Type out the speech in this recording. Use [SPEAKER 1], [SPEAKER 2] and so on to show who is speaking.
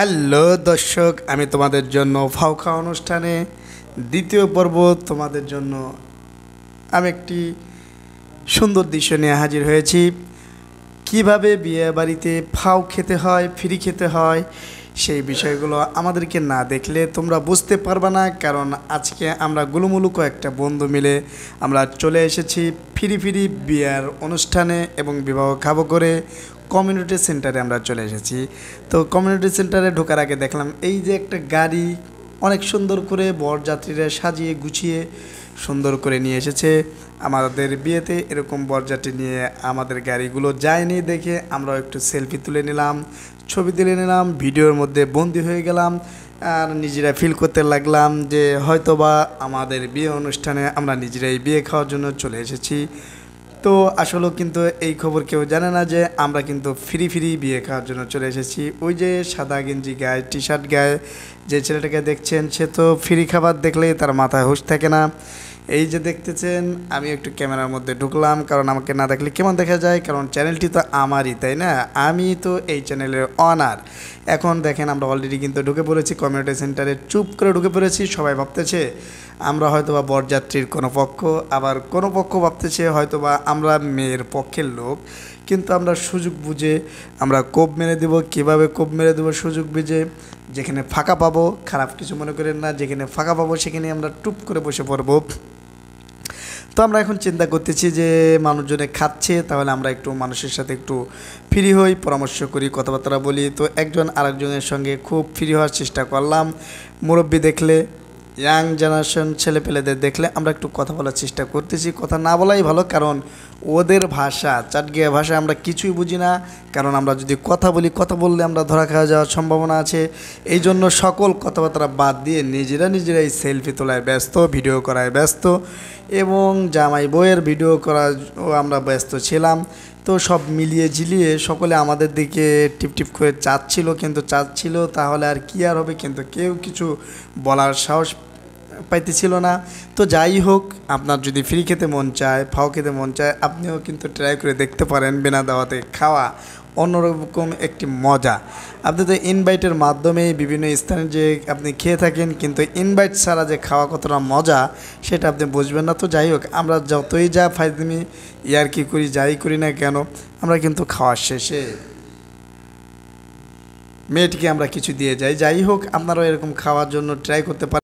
[SPEAKER 1] Hello দর্শক, আমি তোমাদের জন্য ফাউকা অনুষ্ঠানে দ্বিতীয় পর্ব তোমাদের জন্য আমি একটি সুন্দর দৃশ্য নিয়ে হাজির হয়েছি। কিভাবে বিয়ে বাড়িতে ফাউ খেতে হয়, ফ্রি খেতে হয়, সেই বিষয়গুলো আমাদেরকে না দেখলে তোমরা বুঝতে পারবে না। কারণ আজকে আমরা গুলুমুলু কয়েকটা বন্ধু মিলে আমরা চলে এসেছি ফ্রি বিয়ের অনুষ্ঠানে এবং বিবাহ খাবো করে কমিউনিটি সেন্টারে আমরা চলে এসেছি। তো কমিউনিটি সেন্টারে ঢোকার আগে দেখলাম এই যে একটা গাড়ি অনেক সুন্দর করে বরযাত্রীরা সাজিয়ে গুছিয়ে সুন্দর করে নিয়ে এসেছে। আমাদের বিয়েতে এরকম বরযাত্রী নিয়ে আমাদের গাড়িগুলো যায়নি দেখে আমরা একটু সেলফি তুলে নিলাম, ছবি তুলে নিলাম, ভিডিওর মধ্যে বন্দি হয়ে গেলাম আর নিজেরা ফিল করতে লাগলাম যে হয়তোবা আমাদের বিয়ে অনুষ্ঠানে আমরা নিজেরাই বিয়ে খাওয়ার জন্য চলে এসেছি। তো আসলেও কিন্তু এই খবর কেউ জানে না যে আমরা কিন্তু ফ্রি বিয়ে খাওয়ার জন্য চলে এসেছি। ওই যে সাদা গেঞ্জি গায়ে, টি শার্ট গায়ে যে ছেলেটাকে দেখছেন, সে তো ফ্রি খাবার দেখলেই তার মাথায় হুঁশ থাকে না। এই যে দেখতেছেন, আমি একটু ক্যামেরার মধ্যে ঢুকলাম, কারণ আমাকে না দেখলে কেমন দেখা যায়, কারণ চ্যানেলটি তো আমারই, তাই না? আমি তো এই চ্যানেলের অনার। এখন দেখেন আমরা অলরেডি কিন্তু ঢুকে পড়েছি কমিউনিটি সেন্টারে, চুপ করে ঢুকে পড়েছি। সবাই ভাবতেছে আমরা হয়তোবা বরযাত্রীর কোনো পক্ষ, আবার কোনো পক্ষ ভাবতেছে হয়তোবা আমরা মেয়ের পক্ষের লোক। কিন্তু আমরা সুযোগ বুঝে আমরা কোপ মেরে দেবো। কীভাবে কোপ মেরে দেবো? সুযোগ বুঝে যেখানে ফাঁকা পাবো, খারাপ কিছু মনে করেন না, যেখানে ফাঁকা পাবো সেখানে আমরা টুপ করে বসে পড়বো। তো আমরা এখন চিন্তা করতেছি যে মানুষজনে খাচ্ছে, তাহলে আমরা একটু মানুষের সাথে একটু ফ্রি হই, পরামর্শ করি, কথাবার্তা বলি। তো একজন আরেকজনের সঙ্গে খুব ফ্রি হওয়ার চেষ্টা করলাম। মুরব্বি দেখলে, ইয়াং জেনারেশন ছেলেপেলেদের দেখলে আমরা একটু কথা বলার চেষ্টা করতেছি। কথা না বলাই ভালো, কারণ ওদের ভাষা, চাটগিয়া ভাষা আমরা কিছুই বুঝি না। কারণ আমরা যদি কথা বলি, কথা বললে আমরা ধরা খাওয়া যাওয়ার সম্ভাবনা আছে। এই জন্য সকল কথাবার্তা বাদ দিয়ে নিজেরাই সেলফি তোলায় ব্যস্ত, ভিডিও করায় ব্যস্ত, এবং জামাই বইয়ের ভিডিও করাও আমরা ব্যস্ত ছিলাম। তো সব মিলিয়ে ঝিলিয়ে সকলে আমাদের দিকে টিপ করে চাচ্ছিল, তাহলে আর কি আর হবে, কিন্তু কেউ কিছু বলার সাহস পাইতেছিল না। তো যাই হোক, আপনার যদি ফ্রি খেতে মন চায়, ফাও খেতে মন চায়, আপনিও কিন্তু ট্রাই করে দেখতে পারেন। বিনা দাওয়াতে খাওয়া অন্যরকম একটি মজা। আপনি তো ইনভাইটের মাধ্যমে বিভিন্ন স্থানে যে আপনি খেয়ে থাকেন, কিন্তু ইনভাইট ছাড়া যে খাওয়া কতটা মজা সেটা আপনি বুঝবেন না। তো যাই হোক, আমরা যতই যা ফাইজলামি ইয়ার্কি করি, যাই করি না কেন, আমরা কিন্তু খাওয়ার শেষে মেয়েটিকে আমরা কিছু দিয়ে যাই। যাই হোক, আপনারাও এরকম খাওয়ার জন্য ট্রাই করতে পারেন।